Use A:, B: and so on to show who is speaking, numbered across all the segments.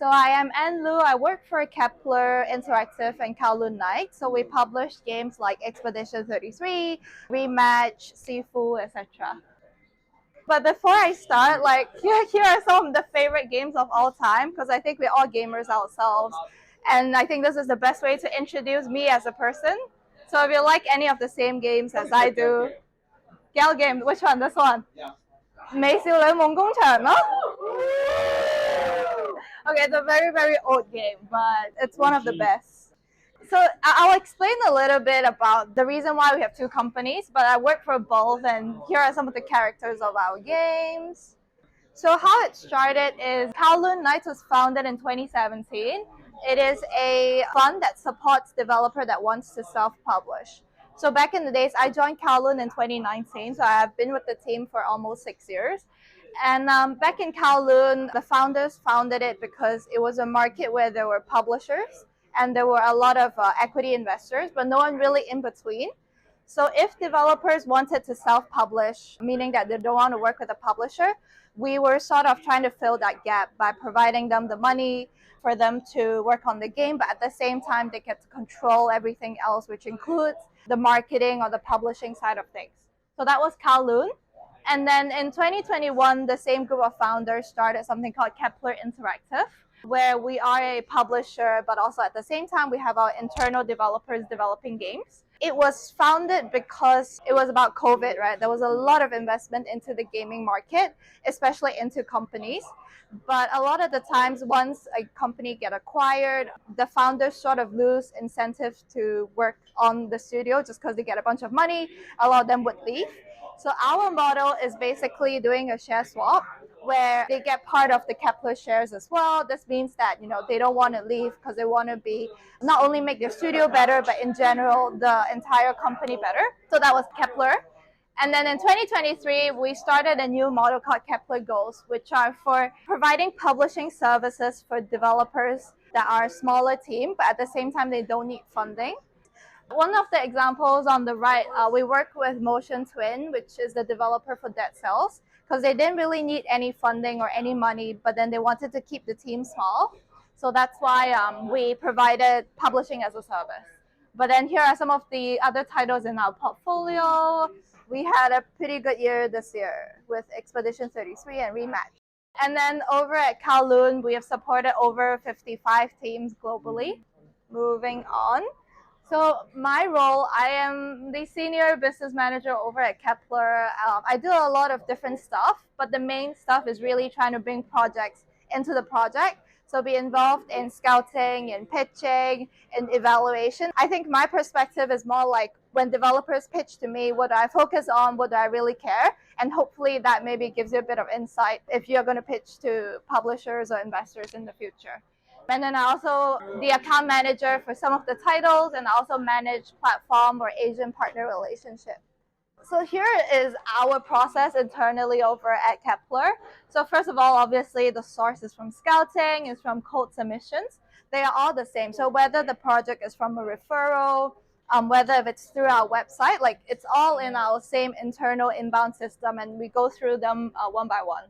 A: So I am Anlu. I work for Kepler Interactive and Kowloon Night. So we publish games like Expedition 33, Rematch, Sifu, etc. But before I start, here are some of the favorite games of all time because I think we're all gamers ourselves. And I think this is the best way to introduce me as a person. So if you like any of the same games as I do, Gal game, which one? This one? 美少女梦工场, no? Okay, it's a very, very old game, but it's one of the best. So I'll explain a little bit about the reason why we have two companies, but I work for both, and here are some of the characters of our games. So how it started is Kowloon Nights was founded in 2017. It is a fund that supports developer that wants to self-publish. So back in the days, I joined Kowloon in 2019, so I've been with the team for almost 6 years. And back in Kowloon, the founders founded it because it was a market where there were publishers and there were a lot of equity investors, but no one really in between. So if developers wanted to self-publish, meaning that they don't want to work with a publisher, we were sort of trying to fill that gap by providing them the money for them to work on the game, but at the same time, they get to control everything else, which includes the marketing or the publishing side of things. So that was Kowloon. And then in 2021, the same group of founders started something called Kepler Interactive, where we are a publisher, but also at the same time, we have our internal developers developing games. It was founded because it was about COVID, right? There was a lot of investment into the gaming market, especially into companies. But a lot of the times, once a company get acquired, the founders sort of lose incentive to work on the studio just because they get a bunch of money. A lot of them would leave. So our model is basically doing a share swap where they get part of the Kepler shares as well. This means that they don't want to leave because they want to be not only make their studio better, but in general the entire company better. So that was Kepler. And then in 2023, we started a new model called Kepler Goals, which are for providing publishing services for developers that are a smaller team, but at the same time, they don't need funding. One of the examples on the right, we work with Motion Twin, which is the developer for Dead Cells, because they didn't really need any funding or any money, but then they wanted to keep the team small. So that's why we provided publishing as a service. But then here are some of the other titles in our portfolio. We had a pretty good year this year with Expedition 33 and Rematch. And then over at Kowloon, we have supported over 55 teams globally. Moving on. So my role, I am the senior business manager over at Kepler. I do a lot of different stuff, but the main stuff is really trying to bring projects into the project. So be involved in scouting, in pitching, in evaluation. I think my perspective is more like when developers pitch to me, what do I focus on, what do I really care? And hopefully that maybe gives you a bit of insight if you're going to pitch to publishers or investors in the future. And then I also the account manager for some of the titles, and I also manage platform or Asian partner relationship. So here is our process internally over at Kepler. So first of all, obviously the source is from scouting, is from code submissions. They are all the same. So whether the project is from a referral, whether if it's through our website, it's all in our same internal inbound system, and we go through them one by one.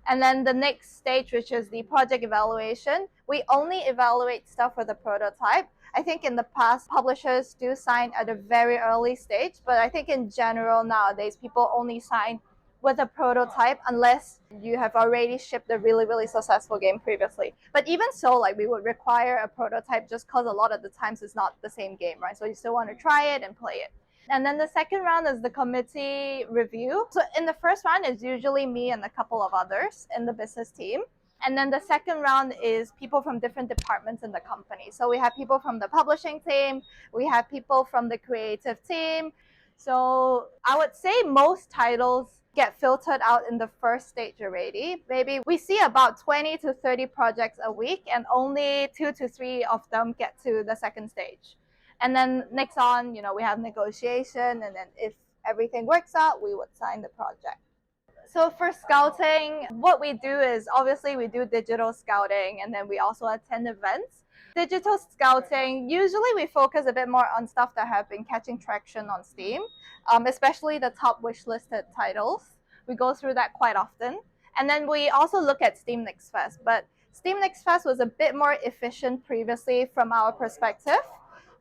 A: And then the next stage, which is the project evaluation, we only evaluate stuff for the prototype. I think in the past, publishers do sign at a very early stage, but I think in general nowadays, people only sign with a prototype unless you have already shipped a really, really successful game previously. But even so, we would require a prototype just because a lot of the times it's not the same game, right? So you still want to try it and play it. And then the second round is the committee review. So in the first round is usually me and a couple of others in the business team. And then the second round is people from different departments in the company. So we have people from the publishing team, we have people from the creative team. So I would say most titles get filtered out in the first stage already. Maybe we see about 20 to 30 projects a week, and only 2 to 3 of them get to the second stage. And then next on, we have negotiation, and then if everything works out, we would sign the project. So for scouting, what we do is obviously we do digital scouting, and then we also attend events. Digital scouting, usually we focus a bit more on stuff that have been catching traction on Steam, especially the top wishlisted titles. We go through that quite often. And then we also look at Steam Next Fest, but Steam Next Fest was a bit more efficient previously from our perspective,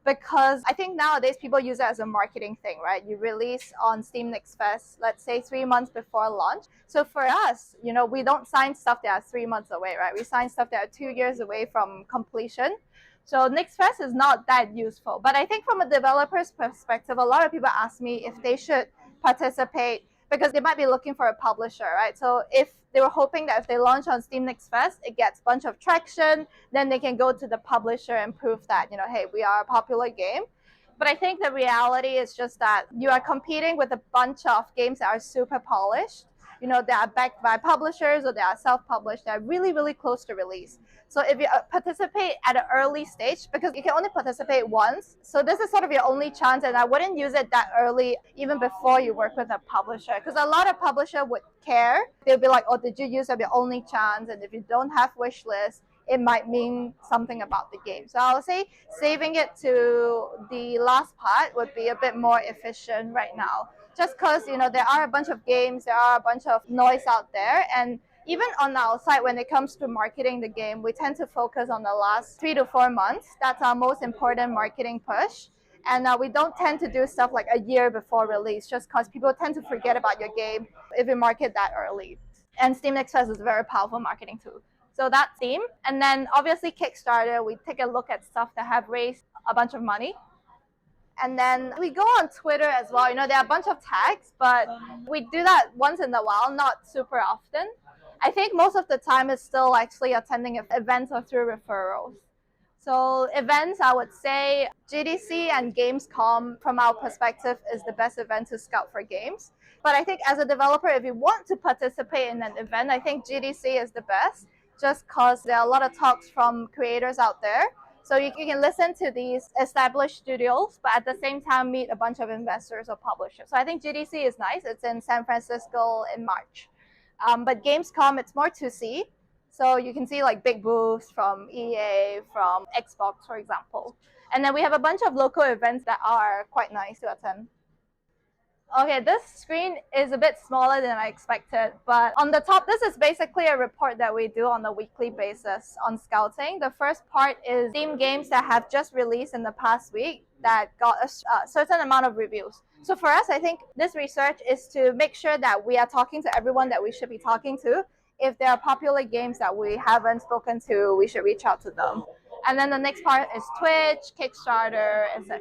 A: because I think nowadays people use it as a marketing thing, right? You release on Steam Next Fest, let's say 3 months before launch. So for us, we don't sign stuff that are 3 months away, right? We sign stuff that are 2 years away from completion. So Next Fest is not that useful. But I think from a developer's perspective, a lot of people ask me if they should participate because they might be looking for a publisher, right? So if they were hoping that if they launch on Steam Next Fest, it gets a bunch of traction, then they can go to the publisher and prove that, hey, we are a popular game. But I think the reality is just that you are competing with a bunch of games that are super polished, they are backed by publishers or they are self-published, they're really, really close to release. So if you participate at an early stage, because you can only participate once, so this is sort of your only chance, and I wouldn't use it that early, even before you work with a publisher, because a lot of publisher would care. They'll be like, oh, did you use up your only chance? And if you don't have wish list, it might mean something about the game. So I would say saving it to the last part would be a bit more efficient right now. Just because, there are a bunch of games, there are a bunch of noise out there. And even on our side, when it comes to marketing the game, we tend to focus on the last 3 to 4 months. That's our most important marketing push. And we don't tend to do stuff like a year before release, just because people tend to forget about your game if you market that early. And Steam Next Fest is a very powerful marketing tool. So that's Steam. And then obviously Kickstarter, we take a look at stuff that have raised a bunch of money. And then we go on Twitter as well. There are a bunch of tags, but we do that once in a while, not super often. I think most of the time it's still actually attending events or through referrals. So events, I would say GDC and Gamescom, from our perspective, is the best event to scout for games. But I think as a developer, if you want to participate in an event, I think GDC is the best, just because there are a lot of talks from creators out there. So you can listen to these established studios, but at the same time meet a bunch of investors or publishers. So I think GDC is nice. It's in San Francisco in March. But Gamescom, it's more to see. So you can see like big booths from EA, from Xbox, for example. And then we have a bunch of local events that are quite nice to attend. Okay, this screen is a bit smaller than I expected, but on the top, this is basically a report that we do on a weekly basis on scouting. The first part is Steam games that have just released in the past week that got a certain amount of reviews. So for us, I think this research is to make sure that we are talking to everyone that we should be talking to. If there are popular games that we haven't spoken to, we should reach out to them. And then the next part is Twitch, Kickstarter, etc.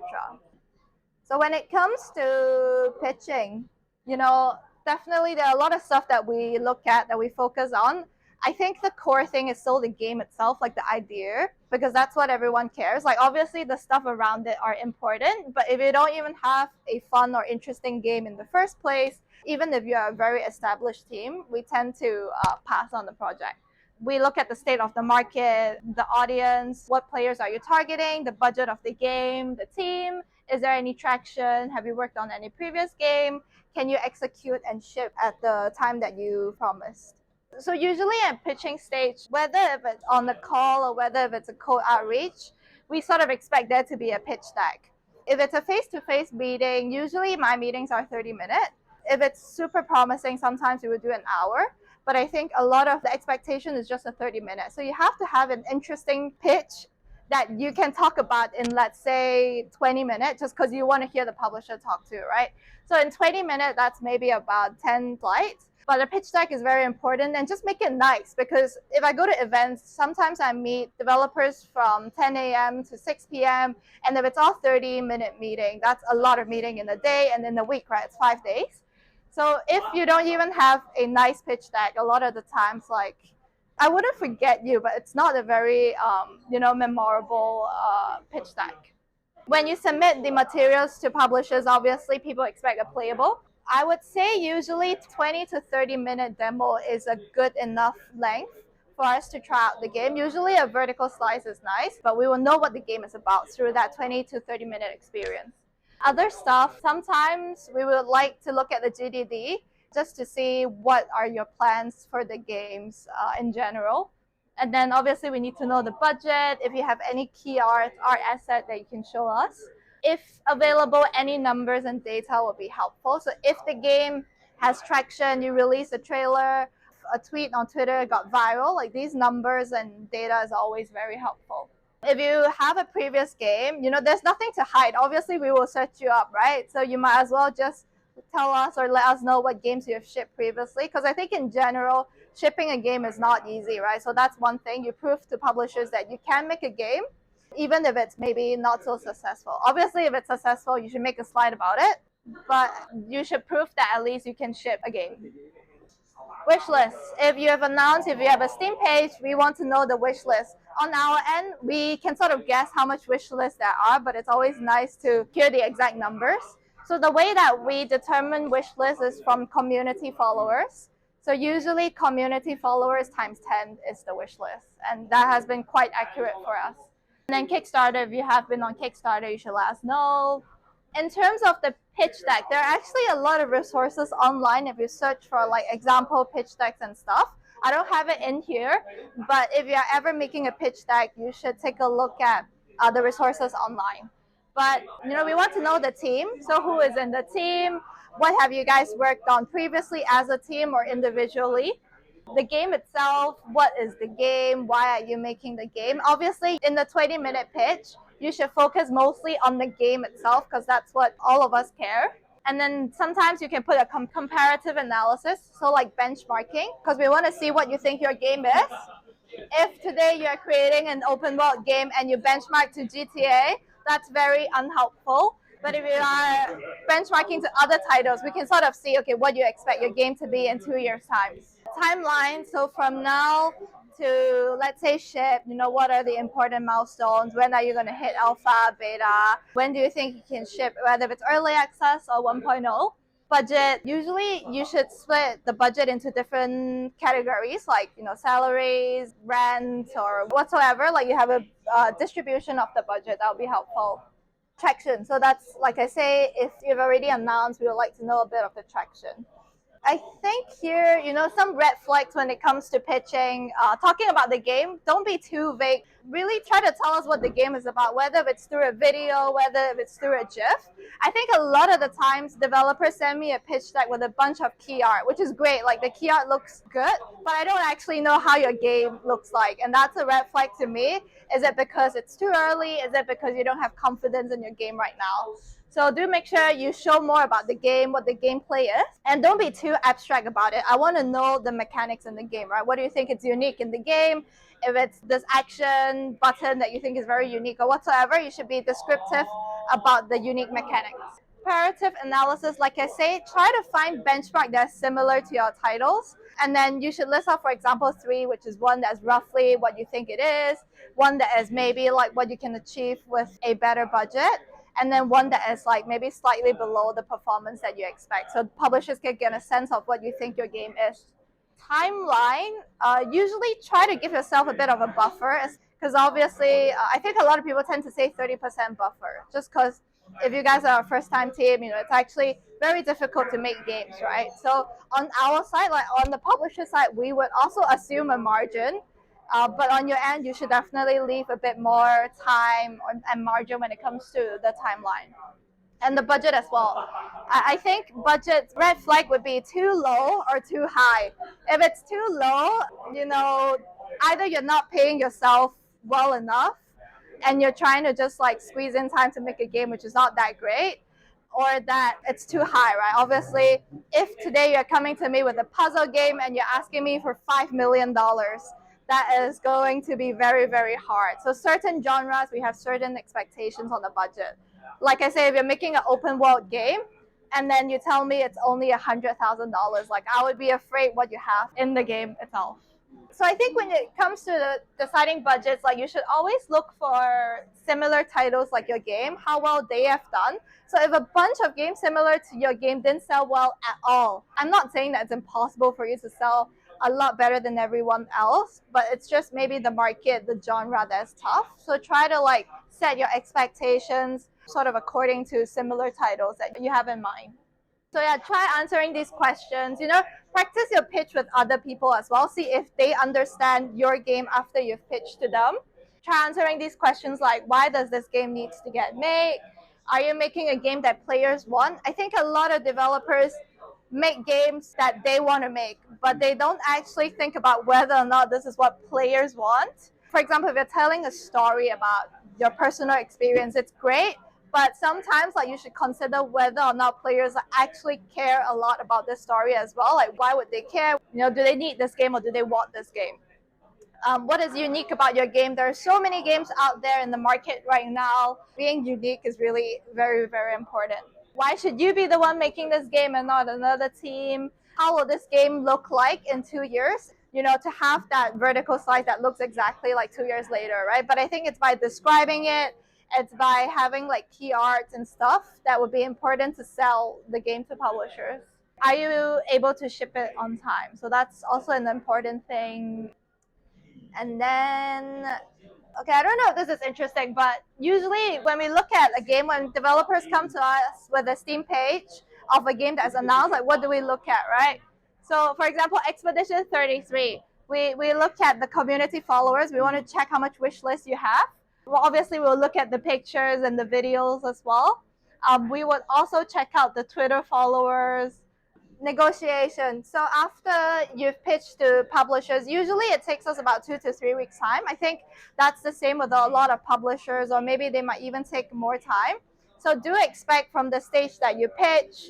A: So when it comes to pitching, definitely there are a lot of stuff that we look at, that we focus on. I think the core thing is still the game itself, like the idea, because that's what everyone cares. Like obviously the stuff around it are important, but if you don't even have a fun or interesting game in the first place, even if you're a very established team, we tend to pass on the project. We look at the state of the market, the audience, what players are you targeting, the budget of the game, the team, is there any traction, have you worked on any previous game, can you execute and ship at the time that you promised. So usually at pitching stage, whether if it's on the call or whether if it's a cold outreach, we sort of expect there to be a pitch deck. If it's a face-to-face meeting, usually my meetings are 30 minutes. If it's super promising, sometimes we would do an hour. But I think a lot of the expectation is just a 30 minutes. So you have to have an interesting pitch that you can talk about in, let's say, 20 minutes, just because you want to hear the publisher talk to, right? So in 20 minutes, that's maybe about 10 slides. But the pitch deck is very important, and just make it nice, because if I go to events, sometimes I meet developers from 10 a.m. to 6 p.m. And if it's all 30-minute meeting, that's a lot of meeting in a day, and in a week, right? It's 5 days. So if you don't even have a nice pitch deck, a lot of the times, like, I wouldn't forget you, but it's not a very, memorable pitch deck. When you submit the materials to publishers, obviously people expect a playable. I would say usually 20 to 30-minute demo is a good enough length for us to try out the game. Usually a vertical slice is nice, but we will know what the game is about through that 20 to 30-minute experience. Other stuff, sometimes we would like to look at the GDD just to see what are your plans for the games in general. And then obviously we need to know the budget, if you have any key art asset that you can show us. If available, any numbers and data will be helpful. So if the game has traction, you release a trailer, a tweet on Twitter got viral, like these numbers and data is always very helpful. If you have a previous game, there's nothing to hide. Obviously, we will search you up, right? So you might as well just tell us or let us know what games you have shipped previously. Because I think in general, shipping a game is not easy, right? So that's one thing. You prove to publishers that you can make a game, even if it's maybe not so successful. Obviously, if it's successful, you should make a slide about it. But you should prove that at least you can ship a game. Wish list. If you have a Steam page, we want to know the wish list. On our end, we can sort of guess how much wish lists there are, but it's always nice to hear the exact numbers. So the way that we determine wish lists is from community followers. So usually community followers times 10 is the wish list. And that has been quite accurate for us. And then Kickstarter, if you have been on Kickstarter, you should let us know. In terms of the pitch deck, there are actually a lot of resources online if you search for like example pitch decks and stuff. I don't have it in here, but if you're ever making a pitch deck, you should take a look at the resources online. But we want to know the team. So who is in the team? What have you guys worked on previously as a team or individually? The game itself, what is the game? Why are you making the game? Obviously, in the 20-minute pitch, you should focus mostly on the game itself because that's what all of us care. And then sometimes you can put a comparative analysis, so like benchmarking, because we want to see what you think your game is. If today you're creating an open world game and you benchmark to GTA, that's very unhelpful. But if you are benchmarking to other titles, we can sort of see, okay, what do you expect your game to be in 2 years' time. Timeline, so from now to, let's say, ship, what are the important milestones? When are you going to hit alpha, beta? When do you think you can ship, whether it's early access or 1.0? Budget, usually you should split the budget into different categories, like salaries, rent, or whatsoever. Like you have a distribution of the budget. That would be helpful. Traction, so that's, like I say, if you've already announced, we would like to know a bit of the traction. I think here, some red flags when it comes to pitching, talking about the game, don't be too vague. Really try to tell us what the game is about, whether it's through a video, whether it's through a GIF. I think a lot of the times developers send me a pitch deck with a bunch of key art, which is great. Like the key art looks good, but I don't actually know how your game looks like. And that's a red flag to me. Is it because it's too early? Is it because you don't have confidence in your game right now? So do make sure you show more about the game, what the gameplay is, and don't be too abstract about it. I want to know the mechanics in the game, right? What do you think is unique in the game? If it's this action button that you think is very unique or whatsoever, you should be descriptive about the unique mechanics. Comparative analysis, like I say, try to find benchmark that's similar to your titles. And then you should list out, for example, 3, which is one that's roughly what you think it is, one that is maybe like what you can achieve with a better budget, and then one that is like maybe slightly below the performance that you expect. So publishers can get a sense of what you think your game is. Timeline, usually try to give yourself a bit of a buffer, because obviously I think a lot of people tend to say 30% buffer, just because if you guys are a first-time team, it's actually very difficult to make games, right? So on our side, like on the publisher side, we would also assume a margin. But on your end, you should definitely leave a bit more time and margin when it comes to the timeline. And the budget as well. I think budget red flag would be too low or too high. If it's too low, either you're not paying yourself well enough and you're trying to just like squeeze in time to make a game which is not that great, or that it's too high, right? Obviously, if today you're coming to me with a puzzle game and you're asking me for $5 million, that is going to be very, very hard. So certain genres, we have certain expectations on the budget. Like I say, if you're making an open world game and then you tell me it's only $100,000, like I would be afraid what you have in the game itself. So I think when it comes to deciding budgets, like you should always look for similar titles like your game, how well they have done. So if a bunch of games similar to your game didn't sell well at all, I'm not saying that it's impossible for you to sell a lot better than everyone else, but it's just maybe the market, the genre that's tough. So try to like set your expectations sort of according to similar titles that you have in mind. So yeah, try answering these questions. Practice your pitch with other people as well. See if they understand your game after you've pitched to them. Try answering these questions like, why does this game need to get made? Are you making a game that players want? I think a lot of developers make games that they want to make, but they don't actually think about whether or not this is what players want. For example, if you're telling a story about your personal experience, it's great, but sometimes like you should consider whether or not players actually care a lot about this story as well. Like, why would they care? Do they need this game or do they want this game? What is unique about your game? There are so many games out there in the market right now. Being unique is really very, very important. Why should you be the one making this game and not another team? How will this game look like in 2 years? To have that vertical slice that looks exactly like 2 years later, right? But I think it's by describing it, it's by having like key arts and stuff that would be important to sell the game to publishers. Are you able to ship it on time? So that's also an important thing. And then, okay, I don't know if this is interesting, but usually when we look at a game, when developers come to us with a Steam page of a game that's announced, like what do we look at, right? So for example, Expedition 33, we look at the community followers. We want to check how much wish list you have. Well, obviously we'll look at the pictures and the videos as well. We would also check out the Twitter followers, negotiation. So after you've pitched to publishers, usually it takes us about 2 to 3 weeks time. I think that's the same with a lot of publishers, or maybe they might even take more time. So do expect from the stage that you pitch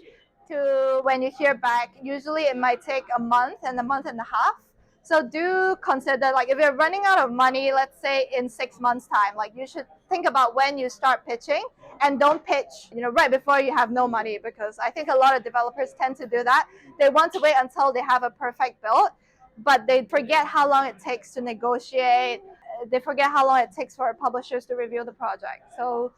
A: to when you hear back, usually it might take a month and a half. So do consider, like, if you're running out of money, let's say in 6 months time, like you should think about when you start pitching, and don't pitch right before you have no money, because I think a lot of developers tend to do that. They want to wait until they have a perfect build, but they forget how long it takes to negotiate. They forget how long it takes for publishers to review the project. So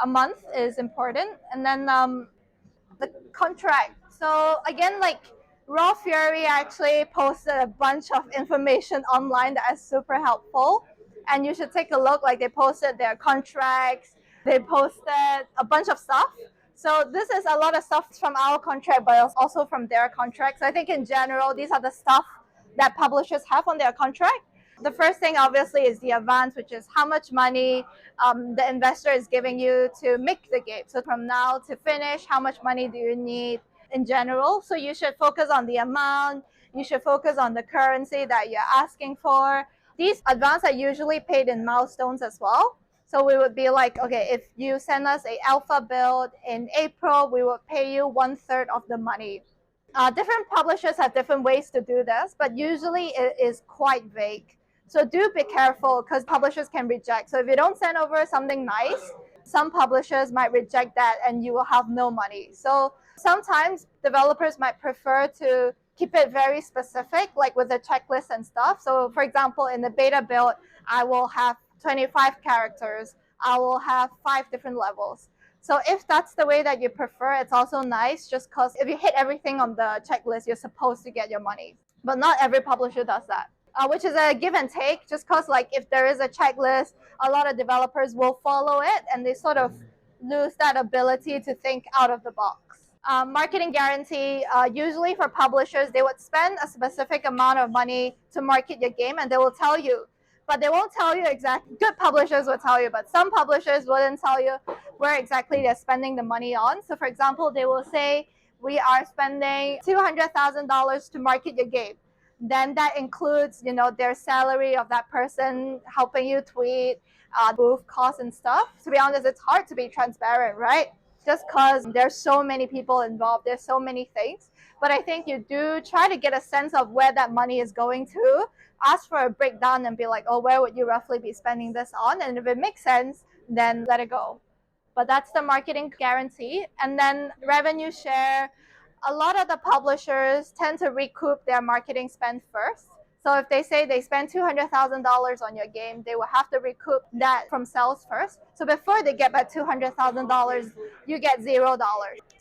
A: a month is important. And then the contract. So again, like, Raw Fury actually posted a bunch of information online that is super helpful, and you should take a look. Like, they posted their contracts, they posted a bunch of stuff. So this is a lot of stuff from our contract, but also from their contract. So I think in general, these are the stuff that publishers have on their contract. The first thing obviously is the advance, which is how much money the investor is giving you to make the game. So from now to finish, how much money do you need in general? So you should focus on the amount. You should focus on the currency that you're asking for. These advances are usually paid in milestones as well. So we would be like, okay, if you send us a alpha build in April, we will pay you 1/3 of the money. Different publishers have different ways to do this, but usually it is quite vague. So do be careful, because publishers can reject. So if you don't send over something nice, some publishers might reject that and you will have no money. So sometimes developers might prefer to keep it very specific, like with the checklist and stuff. So for example, in the beta build, I will have 25 characters. I will have 5 different levels. So if that's the way that you prefer, it's also nice, just because if you hit everything on the checklist, you're supposed to get your money. But not every publisher does that. Which is a give and take, just because like if there is a checklist, a lot of developers will follow it and they sort of lose that ability to think out of the box. Marketing guarantee, usually for publishers, they would spend a specific amount of money to market your game, and they will tell you, but they won't tell you exactly. Good publishers will tell you, but some publishers wouldn't tell you where exactly they're spending the money on. So for example, they will say, we are spending $200,000 to market your game. Then that includes, their salary of that person helping you tweet, booth costs and stuff. To be honest, it's hard to be transparent, right? Just because there's so many people involved, there's so many things. But I think you do try to get a sense of where that money is going to. Ask for a breakdown and be like, oh, where would you roughly be spending this on? And if it makes sense, then let it go. But that's the marketing guarantee. And then revenue share. A lot of the publishers tend to recoup their marketing spend first. So if they say they spend $200,000 on your game, they will have to recoup that from sales first. So before they get back $200,000, you get $0.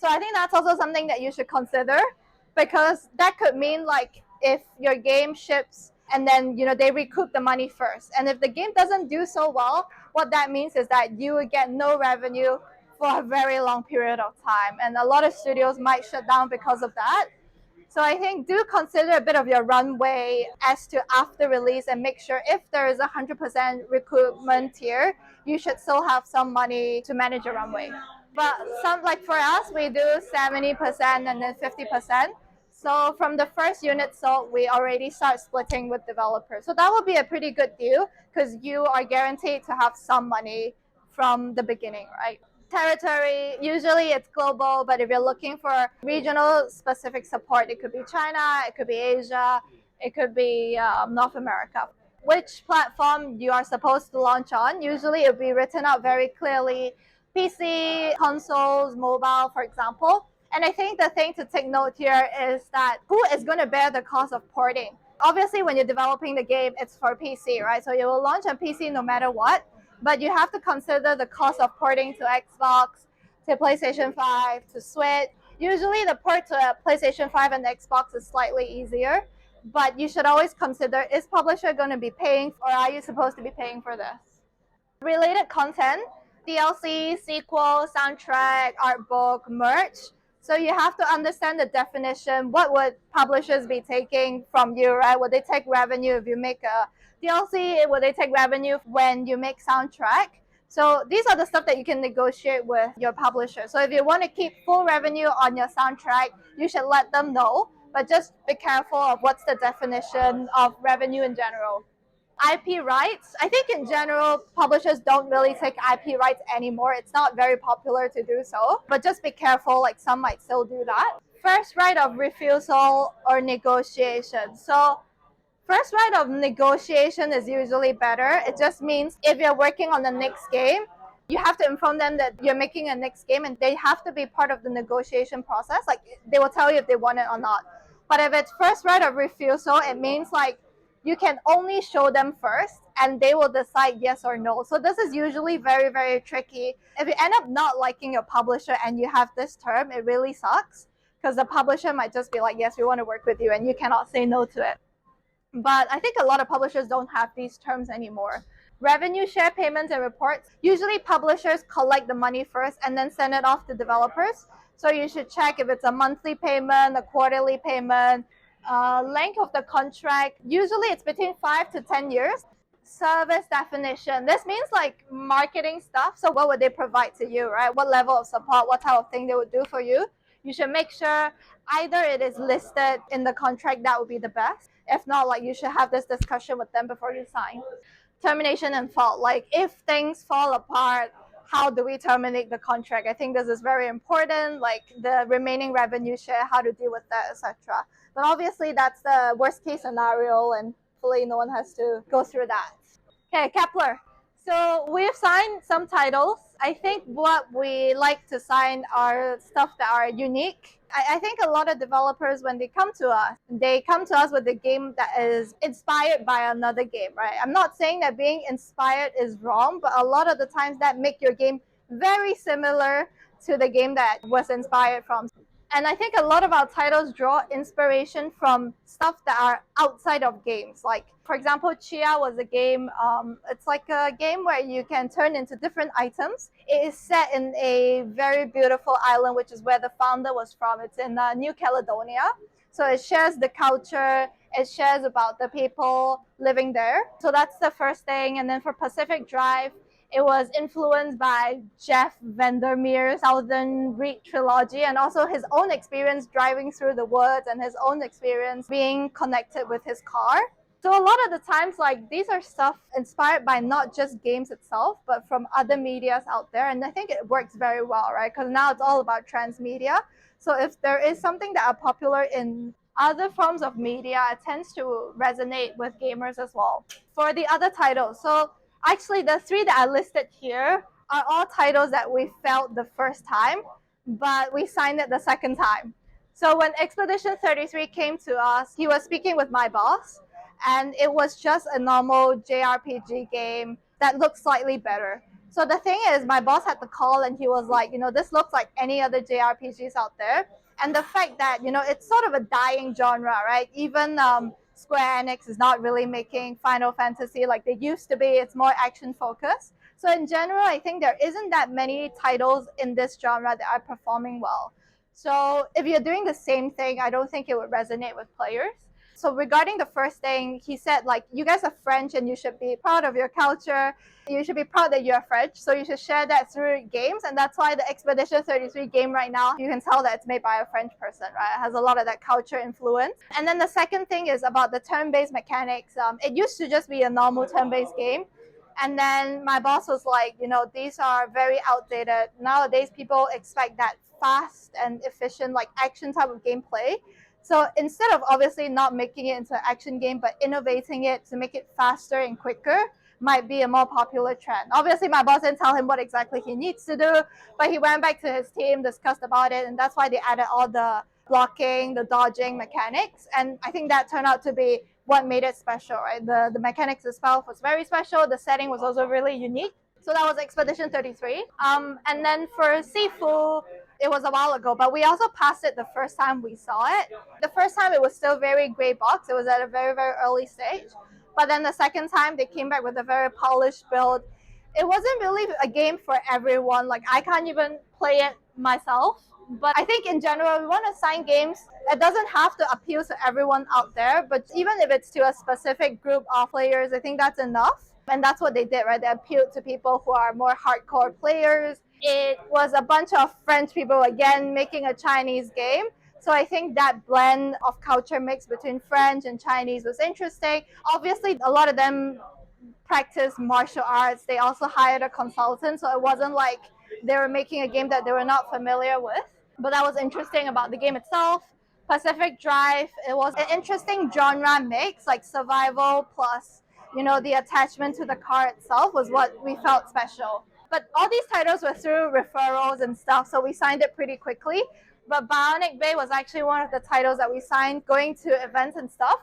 A: So I think that's also something that you should consider, because that could mean like if your game ships and then they recoup the money first, and if the game doesn't do so well, what that means is that you would get no revenue for a very long period of time, and a lot of studios might shut down because of that. So I think do consider a bit of your runway as to after release, and make sure if there is 100% recoupment here, you should still have some money to manage your runway. But some, like for us, we do 70% and then 50%. So from the first unit sold, we already start splitting with developers. So that would be a pretty good deal because you are guaranteed to have some money from the beginning, right? Territory, usually it's global, but if you're looking for regional specific support, it could be China, it could be Asia, it could be North America. Which platform you are supposed to launch on, usually it will be written out very clearly. PC, consoles, mobile, for example. And I think the thing to take note here is that who is going to bear the cost of porting? Obviously, when you're developing the game, it's for PC, right? So you will launch on PC no matter what, but you have to consider the cost of porting to Xbox, to PlayStation 5, to Switch. Usually the port to PlayStation 5 and Xbox is slightly easier, but you should always consider, is publisher going to be paying or are you supposed to be paying for this? Related content, DLC, sequel, soundtrack, art book, merch. So you have to understand the definition. What would publishers be taking from you, right? Would they take revenue if you make a DLC? Would they take revenue when you make soundtrack? So these are the stuff that you can negotiate with your publisher. So if you want to keep full revenue on your soundtrack, you should let them know. But just be careful of what's the definition of revenue in general. IP rights, I think in general, publishers don't really take IP rights anymore. It's not very popular to do so, but just be careful, like some might still do that. First right of refusal or negotiation. So first right of negotiation is usually better. It just means if you're working on the next game, you have to inform them that you're making a next game and they have to be part of the negotiation process. Like they will tell you if they want it or not. But if it's first right of refusal, it means like you can only show them first and they will decide yes or no. So this is usually very, very tricky. If you end up not liking your publisher and you have this term, it really sucks because the publisher might just be like, yes, we want to work with you and you cannot say no to it. But I think a lot of publishers don't have these terms anymore. Revenue share payments and reports. Usually publishers collect the money first and then send it off to developers. So you should check if it's a monthly payment, a quarterly payment, length of the contract. Usually it's between 5 to 10 years. Service definition. This means like marketing stuff. So what would they provide to you, right? What level of support, what type of thing they would do for you. You should make sure either it is listed in the contract, that would be the best. If not, like you should have this discussion with them before you sign. Termination and fault. Like if things fall apart, how do we terminate the contract? I think this is very important. Like the remaining revenue share, how to deal with that, etc. But obviously that's the worst case scenario and hopefully no one has to go through that. Okay, Kepler. So we've signed some titles. I think what we like to sign are stuff that are unique. I think a lot of developers, when they come to us with a game that is inspired by another game, right? I'm not saying that being inspired is wrong, but a lot of the times that make your game very similar to the game that was inspired from. And I think a lot of our titles draw inspiration from stuff that are outside of games. Like, for example, Chia was a game, it's like a game where you can turn into different items. It is set in a very beautiful island, which is where the founder was from. It's in New Caledonia. So it shares the culture, it shares about the people living there. So that's the first thing. And then for Pacific Drive, it was influenced by Jeff Vandermeer's Southern Reach trilogy and also his own experience driving through the woods and his own experience being connected with his car. So a lot of the times, like these are stuff inspired by not just games itself, but from other medias out there. And I think it works very well, right? Because now it's all about transmedia. So if there is something that are popular in other forms of media, it tends to resonate with gamers as well. For the other titles, so actually the three that I listed here are all titles that we felt the first time, but we signed it the second time. So when Expedition 33 came to us, he was speaking with my boss, and it was just a normal JRPG game that looked slightly better. So the thing is, my boss had to call and he was like, this looks like any other JRPGs out there. And the fact that, it's sort of a dying genre, right? Even Square Enix is not really making Final Fantasy like they used to be. It's more action focused. So in general, I think there isn't that many titles in this genre that are performing well. So if you're doing the same thing, I don't think it would resonate with players. So regarding the first thing, he said like, you guys are French and you should be proud of your culture. You should be proud that you're French. So you should share that through games. And that's why the Expedition 33 game right now, you can tell that it's made by a French person, right? It has a lot of that culture influence. And then the second thing is about the turn-based mechanics. It used to just be a normal turn-based game. And then my boss was like, these are very outdated. Nowadays, people expect that fast and efficient, like action type of gameplay. So instead of obviously not making it into an action game, but innovating it to make it faster and quicker, might be a more popular trend. Obviously, my boss didn't tell him what exactly he needs to do, but he went back to his team, discussed about it, and that's why they added all the blocking, the dodging mechanics. And I think that turned out to be what made it special, right? The mechanics itself was very special. The setting was also really unique. So that was Expedition 33. And then for Sifu, it was a while ago, but we also passed it the first time we saw it. The first time it was still very gray box. It was at a very, very early stage. But then the second time they came back with a very polished build. It wasn't really a game for everyone. Like I can't even play it myself. But I think in general, we want to sign games. It doesn't have to appeal to everyone out there, but even if it's to a specific group of players, I think that's enough. And that's what they did, right? They appealed to people who are more hardcore players. It was a bunch of French people, again, making a Chinese game. So I think that blend of culture mix between French and Chinese was interesting. Obviously, a lot of them practice martial arts. They also hired a consultant, so it wasn't like they were making a game that they were not familiar with. But that was interesting about the game itself. Pacific Drive, it was an interesting genre mix, like survival plus, the attachment to the car itself was what we felt special. But all these titles were through referrals and stuff, so we signed it pretty quickly. But Bionic Bay was actually one of the titles that we signed going to events and stuff.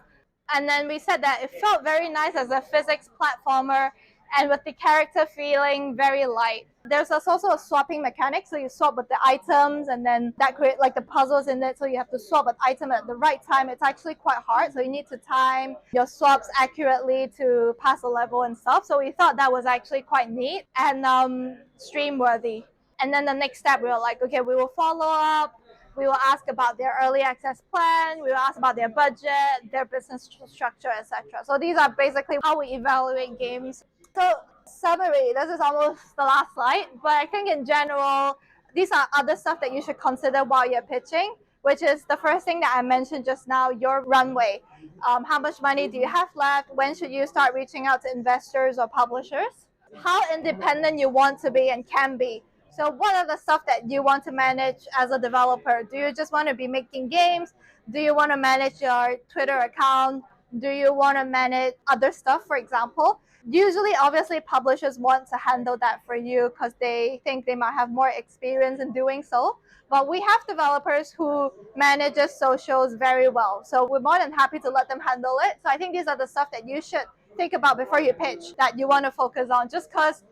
A: And then we said that it felt very nice as a physics platformer and with the character feeling very light. There's also a swapping mechanic, so you swap with the items and then that create like the puzzles in it, so you have to swap an item at the right time. It's actually quite hard, so you need to time your swaps accurately to pass a level and stuff. So we thought that was actually quite neat and stream worthy. And then the next step, we were like, okay, we will follow up. We will ask about their early access plan. We will ask about their budget, their business structure, etc. So these are basically how we evaluate games. So summary, this is almost the last slide, but I think in general, these are other stuff that you should consider while you're pitching, which is the first thing that I mentioned just now, your runway. How much money do you have left? When should you start reaching out to investors or publishers? How independent you want to be and can be. So what are the stuff that you want to manage as a developer? Do you just want to be making games? Do you want to manage your Twitter account? Do you want to manage other stuff, for example? Usually, obviously, publishers want to handle that for you because they think they might have more experience in doing so. But we have developers who manages socials very well. So we're more than happy to let them handle it. So I think these are the stuff that you should think about before you pitch that you want to focus on, just because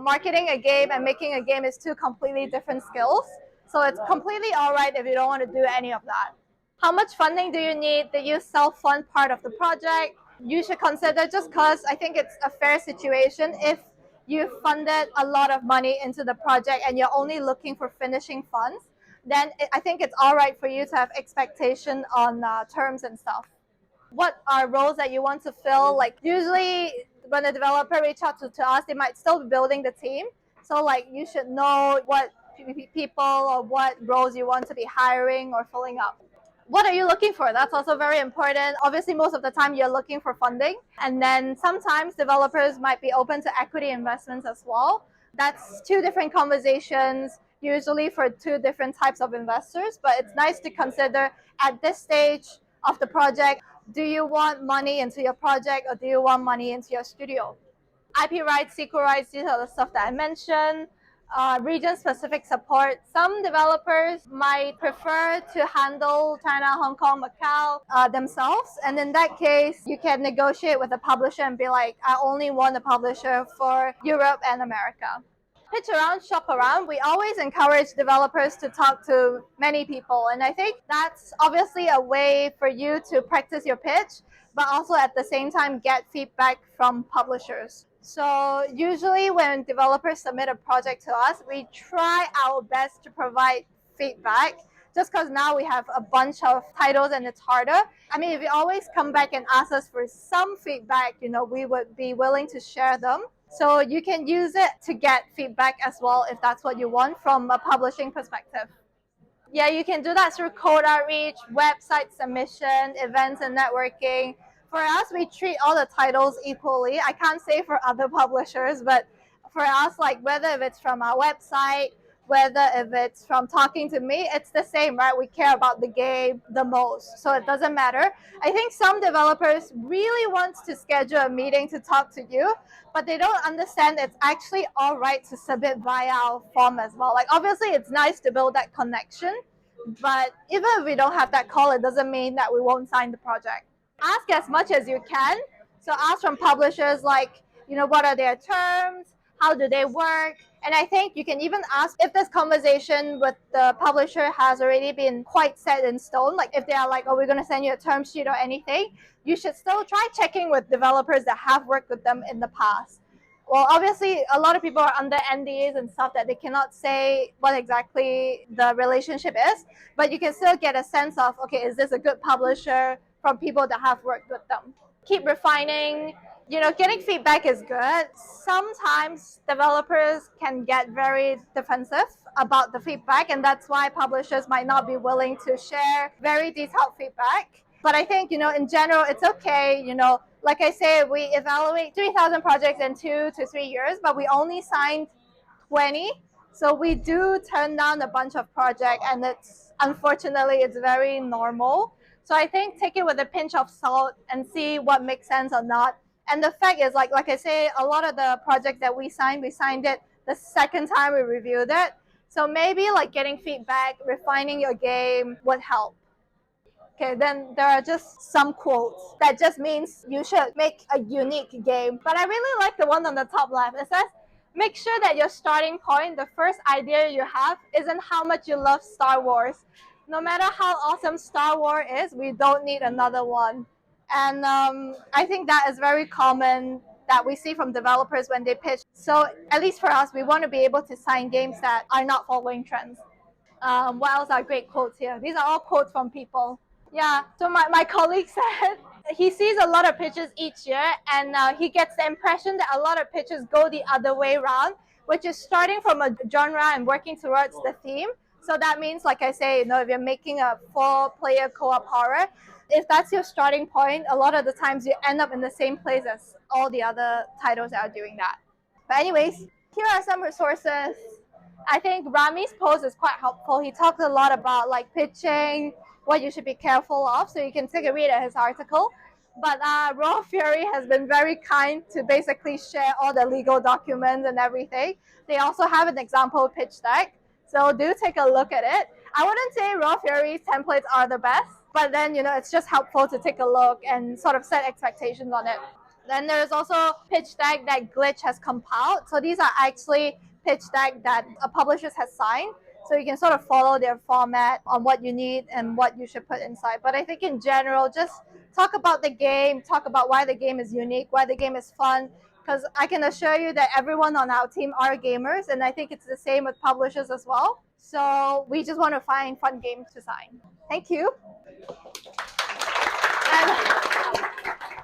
A: marketing a game and making a game is two completely different skills. So it's completely all right if you don't want to do any of that. How much funding do you need? Do you self-fund part of the project? You should consider, just because I think it's a fair situation, if you funded a lot of money into the project and you're only looking for finishing funds, then I think it's all right for you to have expectation on terms and stuff. What are roles that you want to fill? Like usually when a developer reaches out to us, they might still be building the team. So like you should know what people or what roles you want to be hiring or filling up. What are you looking for? That's also very important. Obviously, most of the time you're looking for funding. And then sometimes developers might be open to equity investments as well. That's two different conversations, usually for two different types of investors. But it's nice to consider at this stage of the project, do you want money into your project or do you want money into your studio? IP rights, SQL rights, these are the stuff that I mentioned. Region-specific support. Some developers might prefer to handle China, Hong Kong, Macau themselves. And in that case, you can negotiate with the publisher and be like, I only want a publisher for Europe and America. Pitch around, shop around. We always encourage developers to talk to many people. And I think that's obviously a way for you to practice your pitch, but also at the same time get feedback from publishers. So usually when developers submit a project to us, we try our best to provide feedback just because now we have a bunch of titles and it's harder. I mean, if you always come back and ask us for some feedback, we would be willing to share them. So you can use it to get feedback as well if that's what you want from a publishing perspective. Yeah, you can do that through code outreach, website submission, events and networking. For us, we treat all the titles equally. I can't say for other publishers, but for us, like whether if it's from our website, whether if it's from talking to me, it's the same, right? We care about the game the most, so it doesn't matter. I think some developers really want to schedule a meeting to talk to you, but they don't understand it's actually all right to submit via our form as well. Like obviously it's nice to build that connection, but even if we don't have that call, it doesn't mean that we won't sign the project. Ask as much as you can. So ask from publishers like, what are their terms? How do they work? And I think you can even ask if this conversation with the publisher has already been quite set in stone. Like if they are like, oh, we're going to send you a term sheet or anything, you should still try checking with developers that have worked with them in the past. Well, obviously, a lot of people are under NDAs and stuff that they cannot say what exactly the relationship is, but you can still get a sense of, okay, is this a good publisher from people that have worked with them? Keep refining. Getting feedback is good. Sometimes developers can get very defensive about the feedback, and that's why publishers might not be willing to share very detailed feedback. But I think, in general, it's okay. Like I say, we evaluate 3,000 projects in 2 to 3 years, but we only signed 20. So we do turn down a bunch of projects, and unfortunately, it's very normal. So I think take it with a pinch of salt and see what makes sense or not. And the fact is, like I say, a lot of the projects that we signed it the second time we reviewed it. So maybe like getting feedback, refining your game would help. Okay, then there are just some quotes that just means you should make a unique game. But I really like the one on the top left. It says, make sure that your starting point, the first idea you have, isn't how much you love Star Wars. No matter how awesome Star Wars is, we don't need another one. And I think that is very common that we see from developers when they pitch. So at least for us, we want to be able to sign games that are not following trends. What else are great quotes here? These are all quotes from people. Yeah, so my colleague said he sees a lot of pitches each year, and he gets the impression that a lot of pitches go the other way around, which is starting from a genre and working towards the theme. So that means, like I say, if you're making a 4-player co-op horror, if that's your starting point, a lot of the times you end up in the same place as all the other titles that are doing that. But anyways, here are some resources. I think Rami's post is quite helpful. He talks a lot about like pitching, what you should be careful of, so you can take a read at his article. But Raw Fury has been very kind to basically share all the legal documents and everything. They also have an example pitch deck, so do take a look at it. I wouldn't say Raw Fury's templates are the best, but then it's just helpful to take a look and sort of set expectations on it. Then there's also pitch deck that Glitch has compiled. So these are actually pitch deck that a publisher has signed. So you can sort of follow their format on what you need and what you should put inside. But I think in general, just talk about the game, talk about why the game is unique, why the game is fun. Because I can assure you that everyone on our team are gamers, and I think it's the same with publishers as well. So we just want to find fun games to sign. Thank you. And